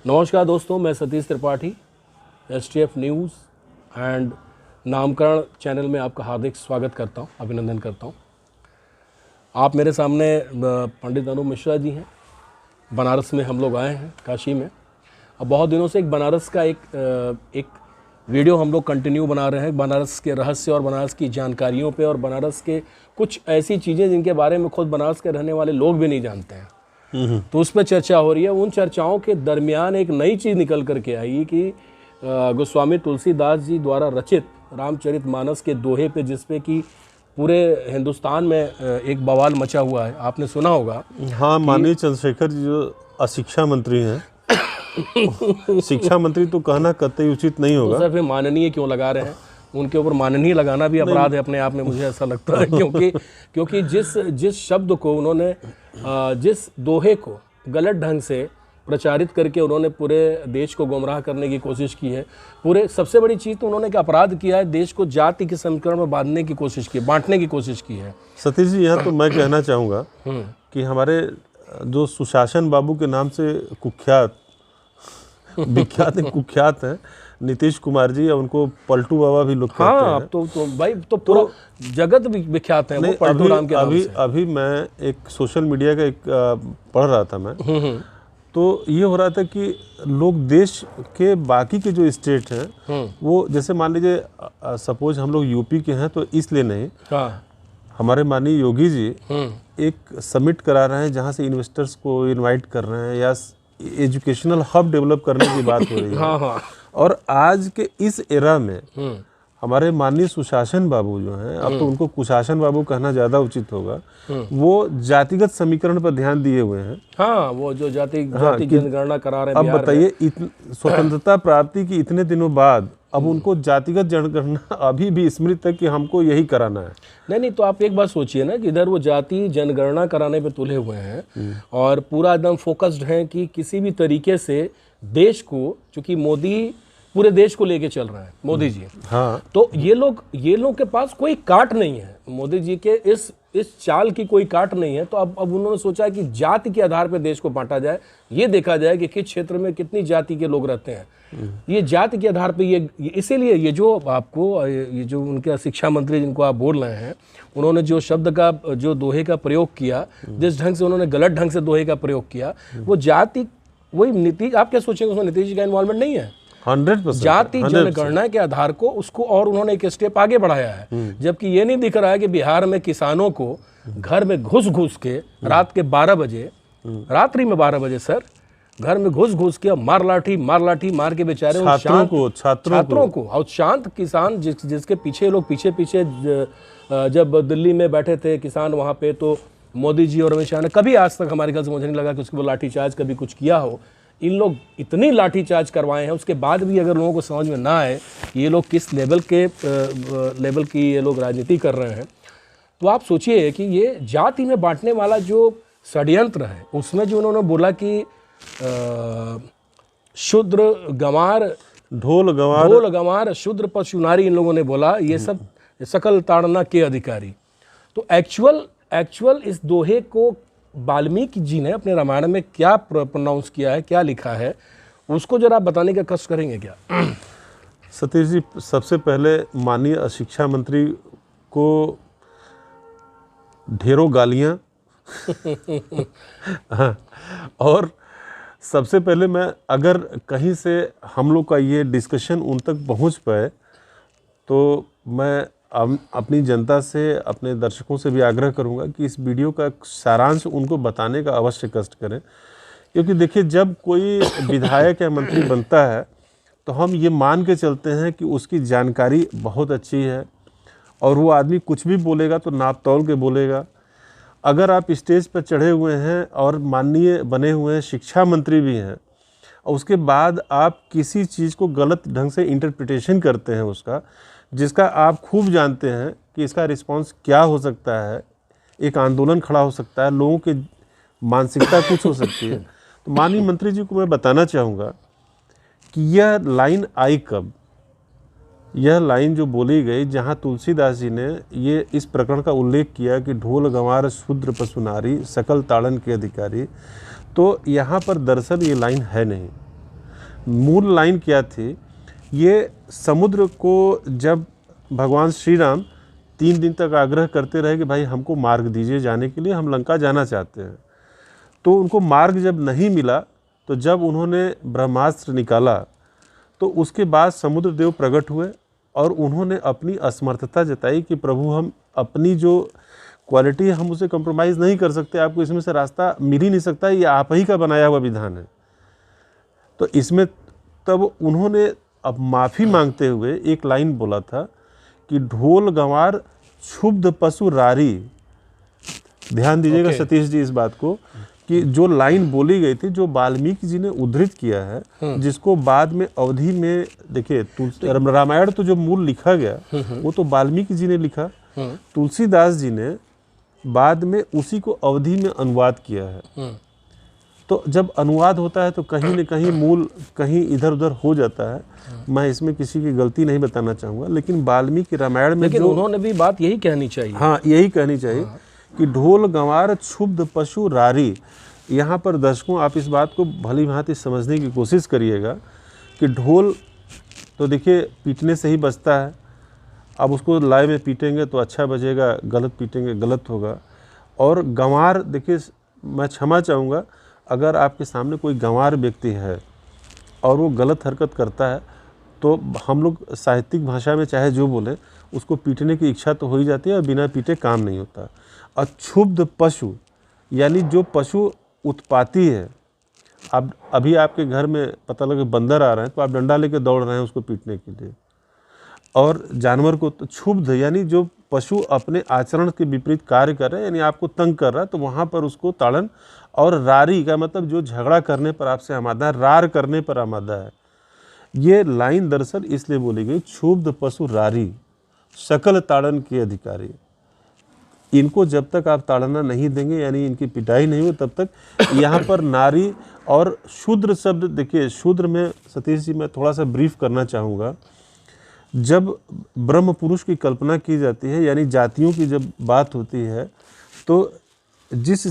नमस्कार दोस्तों, मैं Satish Tripathi STF news and नामकरण चैनल में आपका हार्दिक स्वागत करता हूं, अभिनंदन करता हूं। आप मेरे सामने पंडित अनूप मिश्रा जी हैं। बनारस में हम लोग आए हैं, काशी में। अब बहुत दिनों से एक बनारस का एक वीडियो हम लोग कंटिन्यू बना रहे हैं, बनारस के रहस्य और बनारस की जानकारियों पे, और बनारस के कुछ ऐसी चीज़ें जिनके बारे में खुद बनारस के रहने वाले लोग भी नहीं जानते हैं। तो उस पर चर्चा हो रही है। उन चर्चाओं के दरमियान एक नई चीज़ निकल करके आई कि गोस्वामी तुलसीदास जी द्वारा रचित रामचरितमानस के दोहे पे, जिसपे कि पूरे हिंदुस्तान में एक बवाल मचा हुआ है, आपने सुना होगा। हाँ, माननीय चंद्रशेखर जी जो अशिक्षा मंत्री हैं शिक्षा मंत्री तो कहना कतई उचित नहीं होगा। तो सर फिर माननीय क्यों लगा रहे हैं? उनके ऊपर माननीय लगाना भी अपराध है अपने आप में, मुझे ऐसा लगता है। क्योंकि जिस शब्द को उन्होंने, जिस दोहे को गलत ढंग से प्रचारित करके उन्होंने पूरे देश को गुमराह करने की कोशिश की है। पूरे सबसे बड़ी चीज़ तो उन्होंने क्या अपराध किया है, देश को जाति के समीकरण में बांटने की कोशिश की, बांटने की कोशिश की है। सतीश जी, यहाँ तो मैं कहना चाहूँगा कि हमारे जो सुशासन बाबू के नाम से कुख्यात हैं नीतीश कुमार जी, या उनको पलटू बाबा भी लोग कहते हैं। हाँ, अब तो भाई तो पूरा जगत विख्यात है वो पलटू राम के नाम से। अभी मैं एक सोशल मीडिया का एक पढ़ रहा था मैं, तो ये हो रहा था कि लोग देश के बाकी के जो स्टेट हैं वो, जैसे मान लीजिए सपोज हम लोग यूपी के हैं, तो इसलिए नहीं, हाँ, हमारे माननीय योगी जी एक समिट करा रहे हैं जहाँ से इन्वेस्टर्स को इनवाइट कर रहे हैं, या एजुकेशनल हब डेवलप करने की बात हो रही है। हाँ हाँ। और आज के इस एरा में हमारे माननीय सुशासन बाबू जो हैं, अब तो उनको कुशासन बाबू कहना ज़्यादा उचित होगा, वो जातिगत समीकरण पर ध्यान दिए हुए हैं। हाँ, वो जो जाति जनगणना करा रहे हैं। अब बताइए, स्वतंत्रता प्राप्ति की इतने दिनों बाद अब उनको जातिगत जनगणना अभी भी स्मृत है कि हमको यही कराना है। नहीं, तो आप एक बात सोचिए ना कि इधर वो जाति जनगणना कराने पे तुले हुए हैं और पूरा एकदम फोकस्ड हैं कि किसी भी तरीके से देश को, चूंकि मोदी पूरे देश को लेके चल रहा है, मोदी जी। हाँ, तो ये लोग के पास कोई काट नहीं है, मोदी जी के इस चाल की कोई काट नहीं है। तो अब उन्होंने सोचा है कि जाति के आधार पर देश को बांटा जाए, ये देखा जाए कि किस क्षेत्र में कितनी जाति के लोग रहते हैं। ये जाति के आधार पे ये इसीलिए ये जो आपको ये जो उनके शिक्षा मंत्री जिनको आप बोल रहे हैं, उन्होंने जो शब्द का, जो दोहे का प्रयोग किया, जिस ढंग से उन्होंने गलत ढंग से दोहे का प्रयोग किया, वो जाति, वही नीतीश, आप क्या सोचेंगे उसमें नीतीश जी का इन्वॉल्वमेंट नहीं है? 100% जाति जनगणना के आधार को उसको और उन्होंने एक स्टेप आगे बढ़ाया है। जबकि ये नहीं दिख रहा है कि बिहार में किसानों को घर में घुस के रात के 12 बजे, रात्रि में 12 बजे सर, घर में घुस के मार लाठी मार के बेचारे छात्रों को और शांत किसान जिसके पीछे लोग पीछे जब दिल्ली में बैठे थे किसान वहाँ पे, तो मोदी जी और अमित शाह ने कभी आज तक हमारे ख्याल से मुझे नहीं लगा कि उसके वो लाठीचार्ज कभी कुछ किया हो। इन लोग इतनी लाठीचार्ज करवाए हैं, उसके बाद भी अगर लोगों को समझ में ना आए ये लोग किस लेवल की ये लोग राजनीति कर रहे हैं, तो आप सोचिए कि ये जाति में बांटने वाला जो षड्यंत्र है, उसमें जो उन्होंने बोला कि शूद्र गंवार, ढोल गंवार शूद्र पशु नारी, इन लोगों ने बोला ये सब सकल ताड़ना के अधिकारी। तो एक्चुअल इस दोहे को वाल्मीकि जी ने अपने रामायण में क्या प्रोनाउंस किया है, क्या लिखा है, उसको जरा बताने का कष्ट करेंगे क्या? सतीश जी, सबसे पहले माननीय शिक्षा मंत्री को ढेरों गालियाँ और सबसे पहले मैं, अगर कहीं से हम लोग का ये डिस्कशन उन तक पहुंच पाए, तो मैं अपनी जनता से, अपने दर्शकों से भी आग्रह करूंगा कि इस वीडियो का सारांश उनको बताने का अवश्य कष्ट करें। क्योंकि देखिए, जब कोई विधायक या मंत्री बनता है तो हम ये मान के चलते हैं कि उसकी जानकारी बहुत अच्छी है और वो आदमी कुछ भी बोलेगा तो नाप तौल के बोलेगा। अगर आप स्टेज पर चढ़े हुए हैं और माननीय बने हुए हैं, शिक्षा मंत्री भी हैं, और उसके बाद आप किसी चीज़ को गलत ढंग से इंटरप्रिटेशन करते हैं उसका, जिसका आप खूब जानते हैं कि इसका रिस्पांस क्या हो सकता है, एक आंदोलन खड़ा हो सकता है, लोगों के मानसिकता कुछ हो सकती है। तो माननीय मंत्री जी को मैं बताना चाहूँगा कि यह लाइन आई कब, यह लाइन जो बोली गई, जहाँ तुलसीदास जी ने ये इस प्रकरण का उल्लेख किया कि ढोल गंवार शूद्र पशु नारी सकल ताड़न के अधिकारी, तो यहाँ पर दरअसल ये लाइन है नहीं। मूल लाइन क्या थी, ये समुद्र को जब भगवान श्री राम 3 दिन तक आग्रह करते रहे कि भाई हमको मार्ग दीजिए जाने के लिए, हम लंका जाना चाहते हैं, तो उनको मार्ग जब नहीं मिला तो जब उन्होंने ब्रह्मास्त्र निकाला तो उसके बाद समुद्र देव प्रकट हुए और उन्होंने अपनी असमर्थता जताई कि प्रभु हम अपनी जो क्वालिटी है हम उसे कंप्रोमाइज़ नहीं कर सकते, आपको इसमें से रास्ता मिल ही नहीं सकता, ये आप ही का बनाया हुआ विधान है। तो इसमें तब उन्होंने अब माफ़ी मांगते हुए एक लाइन बोला था कि ढोल गंवार क्षुब्ध पशु रारी। ध्यान दीजिएगा सतीश जी इस बात को कि जो लाइन बोली गई थी, जो वाल्मीकि जी ने उद्धृत किया है, जिसको बाद में अवधि में देखिए रामायण तो जो मूल लिखा गया वो तो वाल्मीकि जी ने लिखा, तुलसीदास जी ने बाद में उसी को अवधि में अनुवाद किया है। तो जब अनुवाद होता है तो कहीं न कहीं मूल कहीं इधर उधर हो जाता है, मैं इसमें किसी की गलती नहीं बताना चाहूँगा, लेकिन वाल्मीकि रामायण में जो उन्होंने भी बात यही कहनी चाहिए। हाँ, यही कहनी चाहिए कि ढोल गंवार क्षुब्ध पशु रारी। यहाँ पर दर्शकों आप इस बात को भली भांति समझने की कोशिश करिएगा कि ढोल तो देखिए पीटने से ही बजता है, अब उसको लय में पीटेंगे तो अच्छा बजेगा, गलत पीटेंगे गलत होगा। और गंवार देखिए, मैं क्षमा चाहूँगा अगर आपके सामने कोई गंवार व्यक्ति है और वो गलत हरकत करता है तो हम लोग साहित्यिक भाषा में चाहे जो बोलें, उसको पीटने की इच्छा तो हो ही जाती है और बिना पीटे काम नहीं होता। और क्षुब्ध पशु यानी जो पशु उत्पाती है, अब अभी आपके घर में पता लगे बंदर आ रहे हैं तो आप डंडा लेके दौड़ रहे हैं उसको पीटने के लिए। और जानवर को तो क्षुब्ध यानी जो पशु अपने आचरण के विपरीत कार्य कर रहे हैं, यानी आपको तंग कर रहा है, तो वहाँ पर उसको ताड़न। और रारी का मतलब जो झगड़ा करने पर आपसे आमादा है, रार करने पर आमादा है। ये लाइन दरअसल इसलिए बोली गई, क्षुब्ध पशु रारी सकल ताड़न के अधिकारी। इनको जब तक आप ताड़ना नहीं देंगे, यानी इनकी पिटाई नहीं हो, तब तक यहाँ पर नारी और शूद्र शब्द देखिए, शूद्र में सतीश जी मैं थोड़ा सा ब्रीफ करना चाहूँगा। जब ब्रह्म पुरुष की कल्पना की जाती है, यानी जातियों की जब बात होती है, तो जिस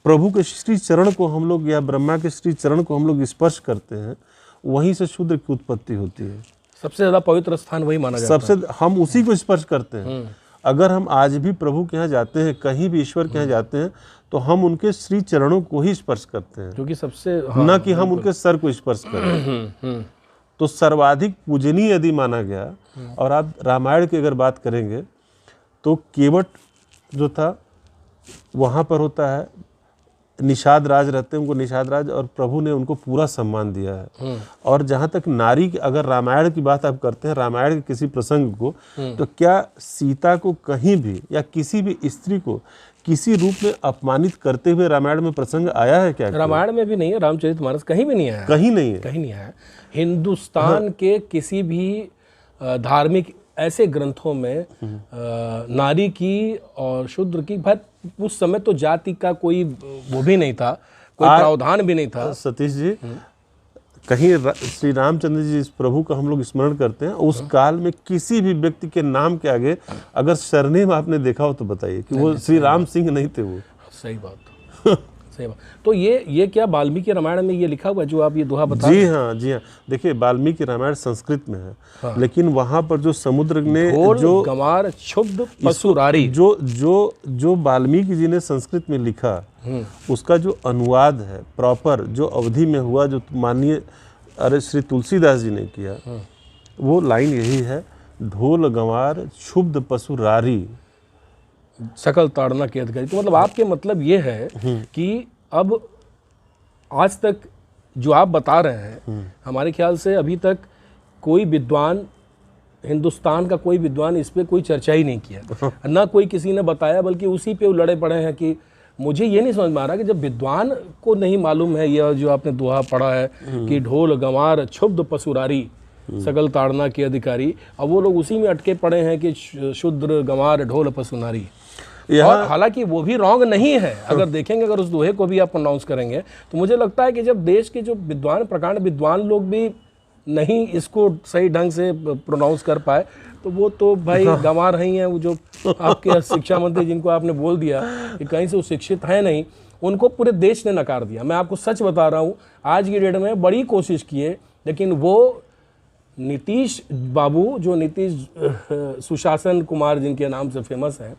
प्रभु के श्री चरण को हम लोग या ब्रह्मा के श्री चरण को हम लोग स्पर्श करते हैं, वहीं से शूद्र की उत्पत्ति होती है। सबसे ज़्यादा पवित्र स्थान वही माना जाता है। सबसे हम उसी को स्पर्श करते हैं। अगर हम आज भी प्रभु के यहाँ जाते हैं, कहीं भी ईश्वर के यहाँ जाते हैं, तो हम उनके श्री चरणों को ही स्पर्श करते हैं, क्योंकि सबसे न कि हम उनके सर को स्पर्श करें। तो सर्वाधिक पूजनीय यदि माना गया, और आप रामायण की अगर बात करेंगे तो केवट जो था वहाँ पर होता है, निषाद राज रहते हैं, उनको निषाद राज, और प्रभु ने उनको पूरा सम्मान दिया है। और जहाँ तक नारी की अगर रामायण की बात आप करते हैं, रामायण के किसी प्रसंग को, तो क्या सीता को कहीं भी या किसी भी स्त्री को किसी रूप में अपमानित करते हुए रामायण में प्रसंग आया है क्या? रामायण में भी नहीं है, रामचरितमानस कहीं भी नहीं आया, कहीं नहीं है, कहीं नहीं आया। हिंदुस्तान के किसी भी धार्मिक ऐसे ग्रंथों में नारी की और शूद्र की, भाई उस समय तो जाति का कोई वो भी नहीं था, कोई प्रावधान भी नहीं था। सतीश जी, कहीं श्री रामचंद्र जी इस प्रभु का हम लोग स्मरण करते हैं, उस काल में किसी भी व्यक्ति के नाम के आगे अगर सरनेम आपने देखा हो तो बताइए कि वो श्री राम सिंह नहीं थे। वो सही बात सही बात। तो ये क्या वाल्मीकि रामायण में ये लिखा हुआ जो आप ये दोहा बता? जी हाँ, जी हाँ। देखिए वाल्मीकि रामायण संस्कृत में है, हाँ। लेकिन वहाँ पर जो समुद्र ने जो गंवार क्षुब्ध पशु रारी जो वाल्मीकि जी ने संस्कृत में लिखा, उसका जो अनुवाद है प्रॉपर जो अवधि में हुआ, जो माननीय श्री तुलसीदास जी ने किया, वो लाइन यही है, ढोल गंवार क्षुब्ध पशु रारी सकल ताड़ना के अधिकारी। तो मतलब आपके मतलब ये है कि अब आज तक जो आप बता रहे हैं, हमारे ख्याल से अभी तक कोई विद्वान, हिंदुस्तान का कोई विद्वान इस पे कोई चर्चा ही नहीं किया, ना कोई किसी ने बताया, बल्कि उसी पे वो लड़े पड़े हैं। कि मुझे ये नहीं समझ में आ रहा कि जब विद्वान को नहीं मालूम है यह जो आपने दोहा पढ़ा है कि ढोल गंवार क्षुब्ध पशुरारी सकल ताड़ना के अधिकारी, अब वो लोग उसी में अटके पड़े हैं कि शूद्र गंवार ढोल पशुनारी। और हालांकि वो भी रॉन्ग नहीं है, अगर देखेंगे, अगर उस दोहे को भी आप प्रोनाउंस करेंगे तो मुझे लगता है कि जब देश के जो विद्वान, प्रकांड विद्वान लोग भी नहीं इसको सही ढंग से प्रोनाउंस कर पाए, तो वो तो भाई गंवार ही हैं। वो जो आपके शिक्षा मंत्री जिनको आपने बोल दिया कि कहीं से वो शिक्षित है नहीं, उनको पूरे देश ने नकार दिया। मैं आपको सच बता रहा हूँ, आज की डेट में बड़ी कोशिश किए लेकिन वो नीतीश बाबू, जो नीतीश सुशासन कुमार जिनके नाम से फेमस हैं,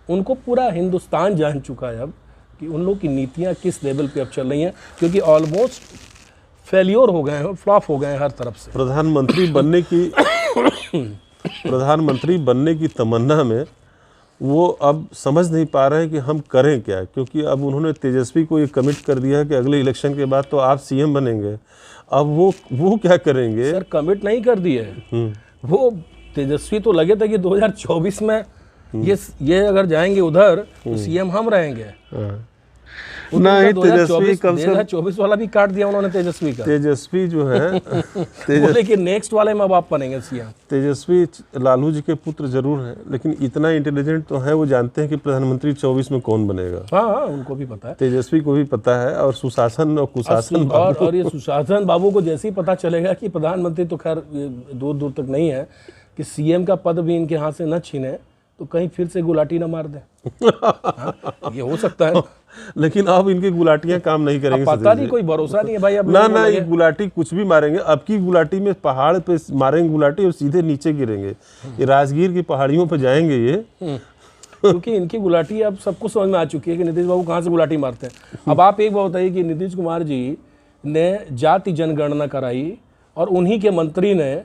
उनको पूरा हिंदुस्तान जान चुका है अब कि उन लोग की नीतियाँ किस लेवल पे अब चल रही हैं, क्योंकि ऑलमोस्ट फेल्योर हो गए हैं, फ्लॉप हो गए हैं हर तरफ से। प्रधानमंत्री बनने की तमन्ना में वो अब समझ नहीं पा रहे हैं कि हम करें क्या, क्योंकि अब उन्होंने तेजस्वी को ये कमिट कर दिया है कि अगले इलेक्शन के बाद तो आप सीएम बनेंगे। अब वो क्या करेंगे? सर कमिट नहीं कर दिए, वो तेजस्वी तो लगे थे कि 2024 में ये अगर जाएंगे उधर तो सीएम हम रहेंगे। नहीं, तेजस्वी कम से 2024 वाला भी काट दिया उन्होंने तेजस्वी का। तेजस्वी जो है बोले कि नेक्स्ट वाले में आप बनेंगे सीएम। तेजस्वी लालू जी के पुत्र जरूर हैं, लेकिन इतना इंटेलिजेंट तो है, वो जानते हैं कि प्रधानमंत्री 24 में कौन बनेगा। हाँ, उनको भी पता है, तेजस्वी को भी पता है। और सुशासन और कुशासन और ये सुशासन बाबू को जैसे ही पता चलेगा कि प्रधानमंत्री तो खैर दूर दूर तक नहीं है, कि सीएम का पद भी इनके हाथ से न छीने, तो कहीं फिर से गुलाटी न मार दें। ये हो सकता है। लेकिन अब इनकी गुलाटियां काम नहीं करेंगे। पता नहीं, कोई भरोसा नहीं है भाई। अब ना ये गुलाटी कुछ भी मारेंगे। अब की गुलाटी में पहाड़ पे मारेंगे गुलाटी और सीधे नीचे गिरेंगे। ये राजगीर की पहाड़ियों पे जाएंगे ये। क्योंकि इनकी गुलाटी अब सबको समझ में आ चुकी है कि नीतीश बाबू कहाँ से गुलाटी मारते हैं। अब आप एक बात बताइए कि नीतीश कुमार जी ने जाति जनगणना कराई और उन्हीं के मंत्री ने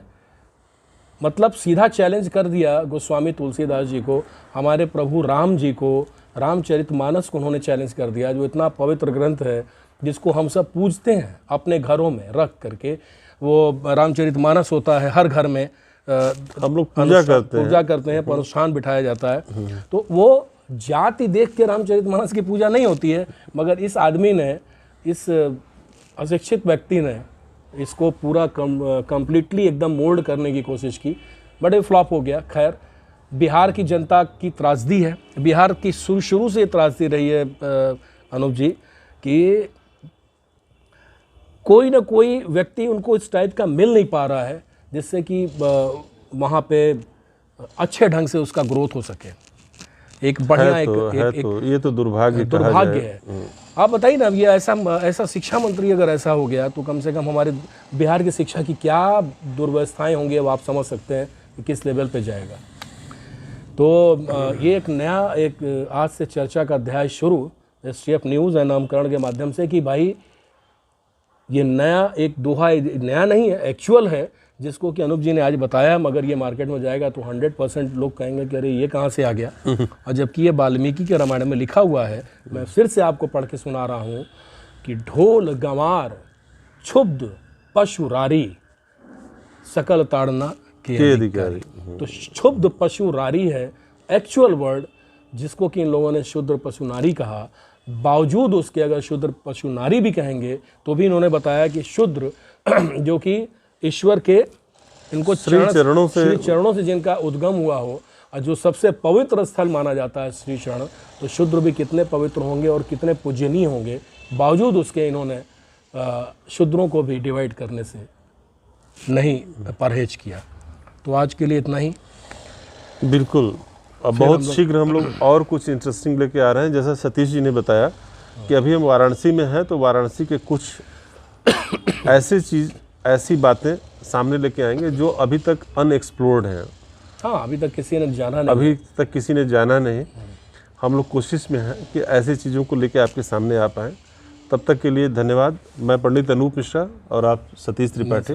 मतलब सीधा चैलेंज कर दिया गोस्वामी तुलसीदास जी को, हमारे प्रभु राम जी को, रामचरितमानस को उन्होंने चैलेंज कर दिया, जो इतना पवित्र ग्रंथ है जिसको हम सब पूजते हैं अपने घरों में रख करके। वो रामचरितमानस होता है हर घर में, हम लोग पूजा करते हैं, अनुष्ठान बिठाया जाता है। तो वो जाति देख के रामचरितमानस की पूजा नहीं होती है, मगर इस आदमी ने, इस अशिक्षित व्यक्ति ने इसको पूरा कंप्लीटली एकदम मोल्ड करने की कोशिश की, बड़े फ्लॉप हो गया। खैर, बिहार की जनता की त्रासदी है, बिहार की शुरू से त्रासदी रही है अनूप जी, कि कोई ना कोई व्यक्ति उनको इस टाइप का मिल नहीं पा रहा है जिससे कि वहाँ पे अच्छे ढंग से उसका ग्रोथ हो सके। एक बढ़िया ये तो दुर्भाग्य है। आप बताइए ना, अब ये ऐसा शिक्षा मंत्री अगर ऐसा हो गया तो कम से कम हमारे बिहार की शिक्षा की क्या दुर्व्यवस्थाएं होंगी, अब आप समझ सकते हैं कि किस लेवल पे जाएगा। तो ये एक नया, एक आज से चर्चा का अध्याय शुरू STF न्यूज़ है नामकरण के माध्यम से, कि भाई ये नया एक दोहा, नया नहीं है, एक्चुअल है, जिसको कि अनूप जी ने आज बताया, मगर ये मार्केट में जाएगा तो 100% लोग कहेंगे कि अरे ये कहाँ से आ गया। और जबकि ये वाल्मीकि के रामायण में लिखा हुआ है। मैं फिर से आपको पढ़ के सुना रहा हूँ कि ढोल गंवार क्षुब्ध पशुरारी सकल ताड़ना के अधिकारी। तो क्षुब्ध पशुरारी है एक्चुअल वर्ड, जिसको कि इन लोगों ने शूद्र पशु नारी कहा। बावजूद उसके अगर शूद्र पशु नारी भी कहेंगे तो भी इन्होंने बताया कि शूद्र जो कि ईश्वर के इनको चरणों से जिनका उद्गम हुआ हो, और जो सबसे पवित्र स्थल माना जाता है श्री चरण, तो शूद्र भी कितने पवित्र होंगे और कितने पूजनीय होंगे। बावजूद उसके इन्होंने शूद्रों को भी डिवाइड करने से नहीं परहेज किया। तो आज के लिए इतना ही। बिल्कुल, अब बहुत शीघ्र हम लोग और कुछ इंटरेस्टिंग लेके आ रहे हैं। जैसा सतीश जी ने बताया कि अभी हम वाराणसी में हैं, तो वाराणसी के कुछ ऐसी बातें सामने लेके आएंगे जो अभी तक अनएक्सप्लोर्ड हैं। हाँ, अभी तक किसी ने जाना नहीं। हम लोग कोशिश में हैं कि ऐसी चीज़ों को लेके आपके सामने आ पाएँ। तब तक के लिए धन्यवाद। मैं पंडित अनूप मिश्रा और आप सतीश त्रिपाठी।